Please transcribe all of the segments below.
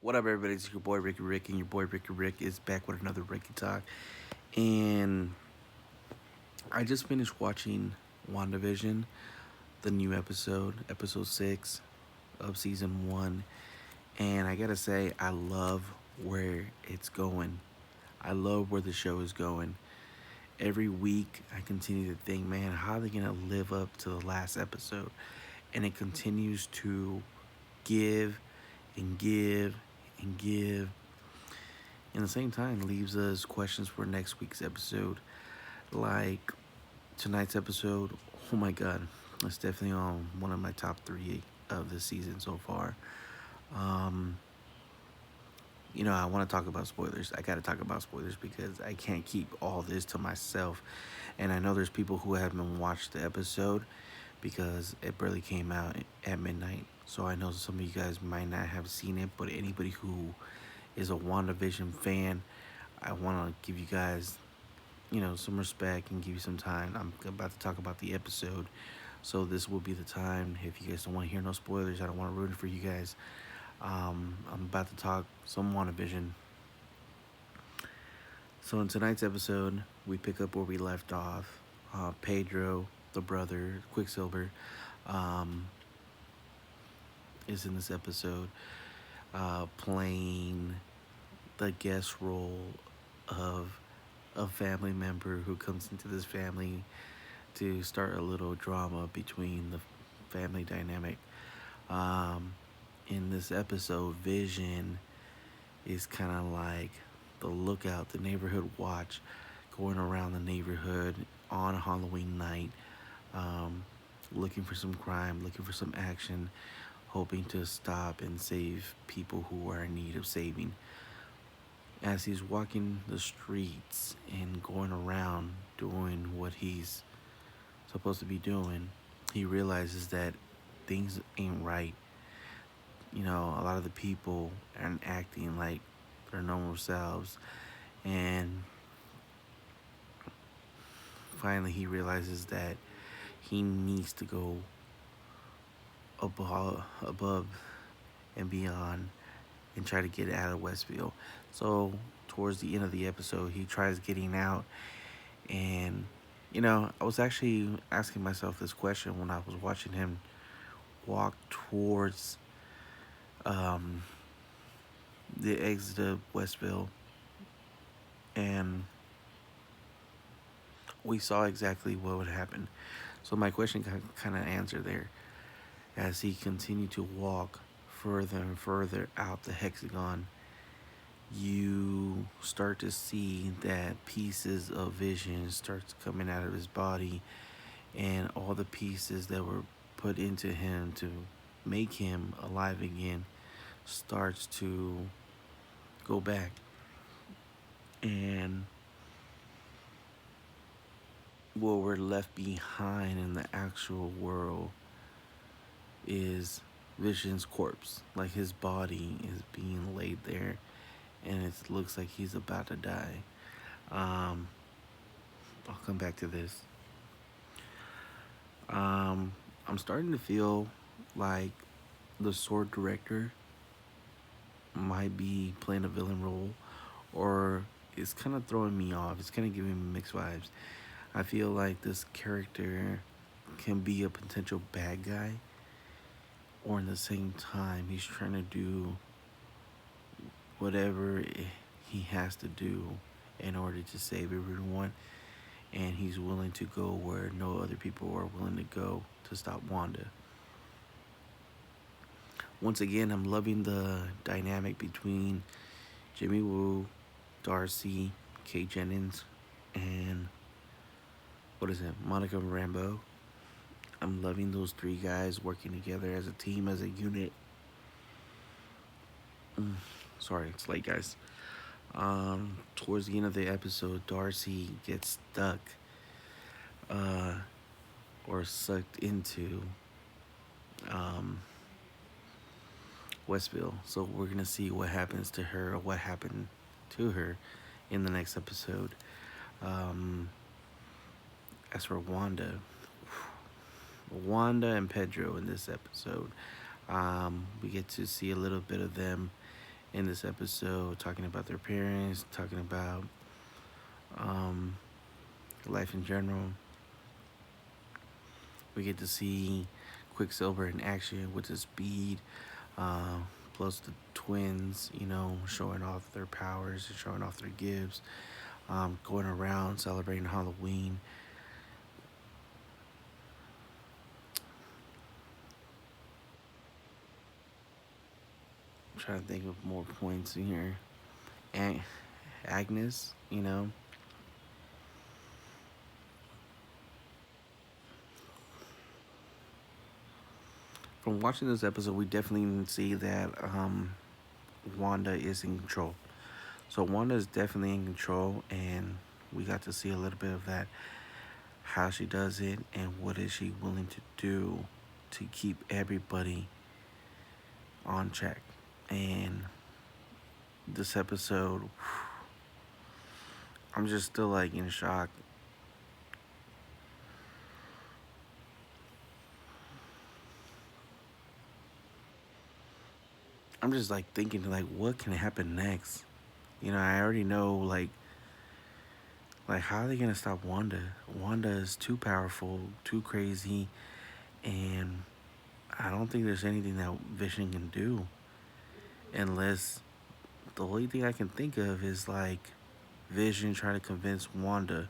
What up, everybody? It's your boy Ricky Rick, and your boy Ricky Rick is back with another Ricky Talk. And I just finished watching WandaVision, the new episode 6 of season 1. And I gotta say, I love where it's going. I love where the show is going. Every week, I continue to think, man, how are they gonna live up to the last episode? And it continues to give and give and give and at the same time leaves us questions for next week's episode. Like tonight's episode, oh my god, it's definitely on one of my top three of the season so far. Um, I want to talk about spoilers. I got to talk about spoilers because I can't keep all this to myself. And I know there's people who haven't watched the episode because it barely came out at midnight. So I know some of you guys might not have seen it, but anybody who is a WandaVision fan, I want to give you guys, some respect and give you some time. I'm about to talk about the episode, so this will be the time. If you guys don't want to hear no spoilers, I don't want to ruin it for you guys. I'm about to talk some WandaVision. So in tonight's episode, we pick up where we left off. Pedro, the brother, Quicksilver, um, is in this episode, playing the guest role of a family member who comes into this family to start a little drama between the family dynamic. Um, in this episode, Vision is kind of like the lookout, the neighborhood watch, going around the neighborhood on Halloween night, um, looking for some crime, looking for some action, hoping to stop and save people who are in need of saving. As he's walking the streets and going around doing what he's supposed to be doing, he realizes that things ain't right. A lot of the people aren't acting like their normal selves. And finally, he realizes that he needs to go above and beyond and try to get out of Westville. So, towards the end of the episode, he tries getting out. And, I was actually asking myself this question when I was watching him walk towards um, the exit of Westville. And we saw exactly what would happen. So, my question kind of answered there. As he continued to walk further and further out the hexagon, you start to see that pieces of vision starts coming out of his body, and all the pieces that were put into him to make him alive again starts to go back. And what we're left behind in the actual world is Vision's corpse. Like his body is being laid there, and it looks like he's about to die. Um, I'll come back to this. I'm starting to feel like the sword director might be playing a villain role, or it's kind of throwing me off. It's kind of giving me mixed vibes. I feel like this character can be a potential bad guy, or in the same time, he's trying to do whatever he has to do in order to save everyone, and he's willing to go where no other people are willing to go to stop Wanda. Once again, I'm loving the dynamic between Jimmy Woo, Darcy, Kate Jennings, and Monica Rambeau. I'm loving those three guys working together as a team, as a unit. Sorry, it's late, guys. Towards the end of the episode, Darcy gets stuck, uh, or sucked into um, Westville. So we're gonna see what happens to her, or what happened to her, in the next episode. Um, as for Wanda and Pedro in this episode, we get to see a little bit of them in this episode, talking about their parents, talking about um, life in general. We get to see Quicksilver in action with his speed, uh, plus the twins, showing off their powers and showing off their gifts, going around celebrating Halloween. I'm trying to think of more points in here. And Agnes, from watching this episode, we definitely see that Wanda is in control. So Wanda is definitely in control, and we got to see a little bit of that, how she does it, and what is she willing to do to keep everybody on track. And this episode, I'm just still like in shock. I'm just like thinking like what can happen next? I already know like how are they gonna stop Wanda? Wanda is too powerful, too crazy, and I don't think there's anything that Vision can do unless the only thing I can think of is like Vision trying to convince Wanda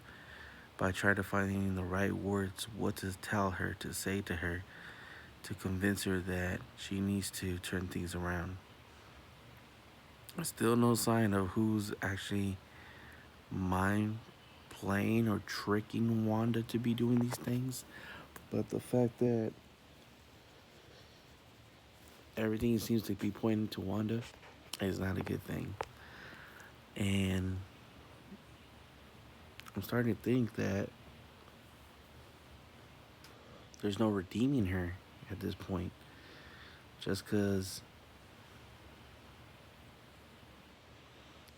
by trying to finding the right words, what to tell her, to say to her, to convince her that she needs to turn things around. Still no sign of who's actually mind playing or tricking Wanda to be doing these things. But the fact that everything seems to be pointing to Wanda is not a good thing. And I'm starting to think that there's no redeeming her at this point. Just because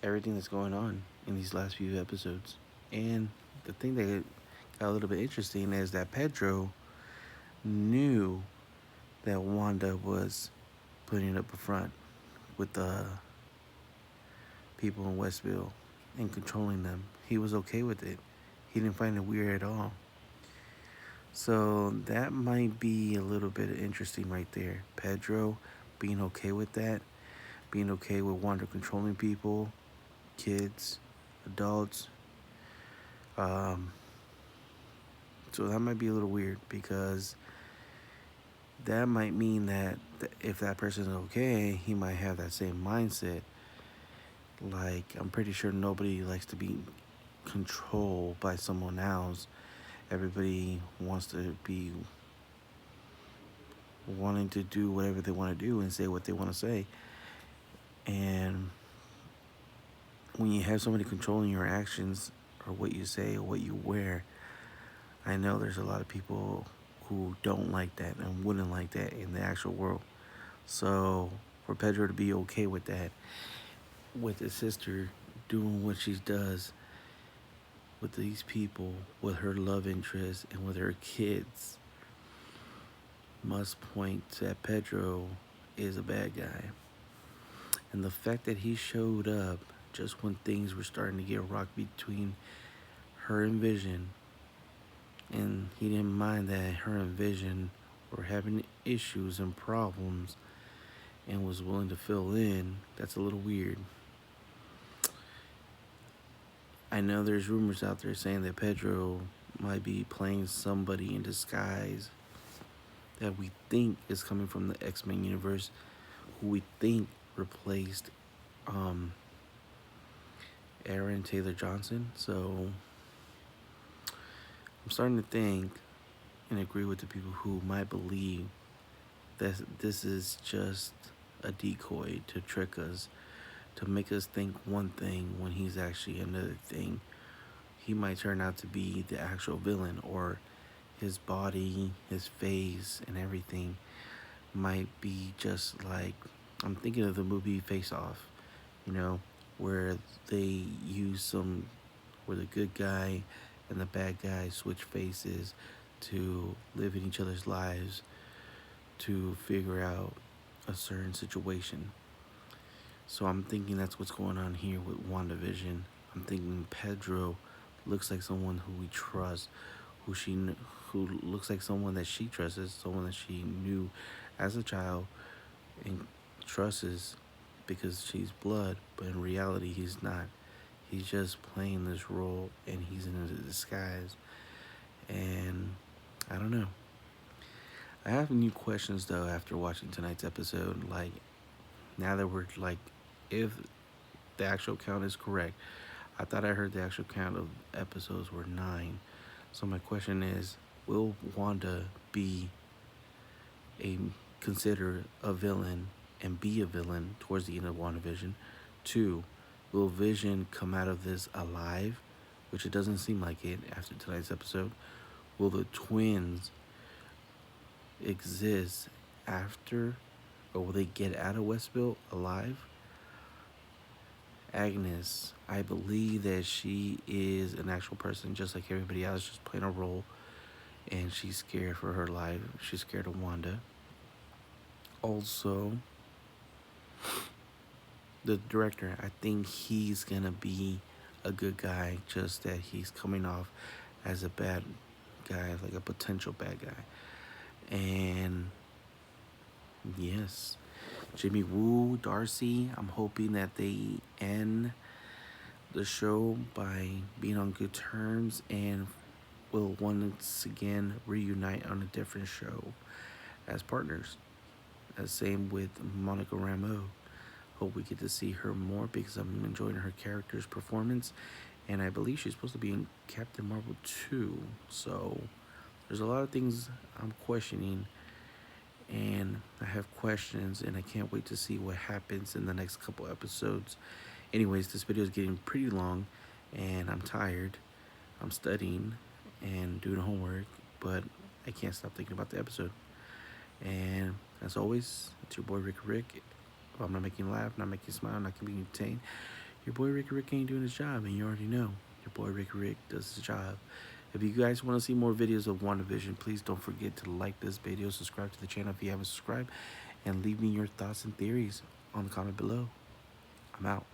everything that's going on in these last few episodes. And the thing that got a little bit interesting is that Pedro knew that Wanda was putting it up a front with the people in Westville and controlling them. He was okay with it. He didn't find it weird at all. So that might be a little bit interesting right there. Pedro being okay with that, being okay with Wanda controlling people, kids, adults. Um, so that might be a little weird because that might mean that if that person is okay, he might have that same mindset. Like, I'm pretty sure nobody likes to be controlled by someone else. Everybody wants to be wanting to do whatever they want to do and say what they want to say. And when you have somebody controlling your actions or what you say or what you wear, I know there's a lot of people who don't like that and wouldn't like that in the actual world. So for Pedro to be okay with that, with his sister doing what she does with these people, with her love interest and with her kids, must point that Pedro is a bad guy. And the fact that he showed up just when things were starting to get rocky between her and Vision, and he didn't mind that her and Vision were having issues and problems and was willing to fill in, that's a little weird. I know there's rumors out there saying that Pedro might be playing somebody in disguise that we think is coming from the X-Men universe, who we think replaced Aaron Taylor Johnson. So I'm starting to think and agree with the people who might believe that this is just a decoy to trick us, to make us think one thing when he's actually another thing. He might turn out to be the actual villain, or his body, his face, and everything might be just like, I'm thinking of the movie Face Off, where they use where the good guy and the bad guy switch faces to live in each other's lives to figure out a certain situation. So I'm thinking that's what's going on here with WandaVision. I'm thinking Pedro looks like someone who we trust, who looks like someone that she trusts, someone that she knew as a child and trusts because she's blood, but in reality he's not. He's just playing this role and he's in a disguise. And I don't know. I have new questions though after watching tonight's episode. Like, now that we're like, if the actual count is correct, I thought I heard the actual count of episodes were 9. So my question is, will Wanda be a considered a villain and be a villain towards the end of WandaVision? 2, will Vision come out of this alive? Which it doesn't seem like it after tonight's episode. Will the twins exist after, or will they get out of Westville alive? Agnes, I believe that she is an actual person just like everybody else, just playing a role, and she's scared for her life. She's scared of Wanda. Also, the director, I think he's gonna be a good guy, just that he's coming off as a bad guy, like a potential bad guy. And yes, Jimmy Woo, Darcy, I'm hoping that they end the show by being on good terms and will once again reunite on a different show as partners. Same with Monica Rambeau. Hope we get to see her more because I'm enjoying her character's performance, and I believe she's supposed to be in Captain Marvel 2. So there's a lot of things I'm questioning, and I have questions, and I can't wait to see what happens in the next couple episodes. Anyways, this video is getting pretty long, and I'm tired. I'm studying and doing homework, but I can't stop thinking about the episode. And as always, it's your boy Rick. If I'm not making you laugh, not making you smile, not keeping you entertained, your boy Rick ain't doing his job, and you already know your boy Rick does his job. If you guys want to see more videos of WandaVision, please don't forget to like this video, subscribe to the channel if you haven't subscribed, and leave me your thoughts and theories on the comment below. I'm out.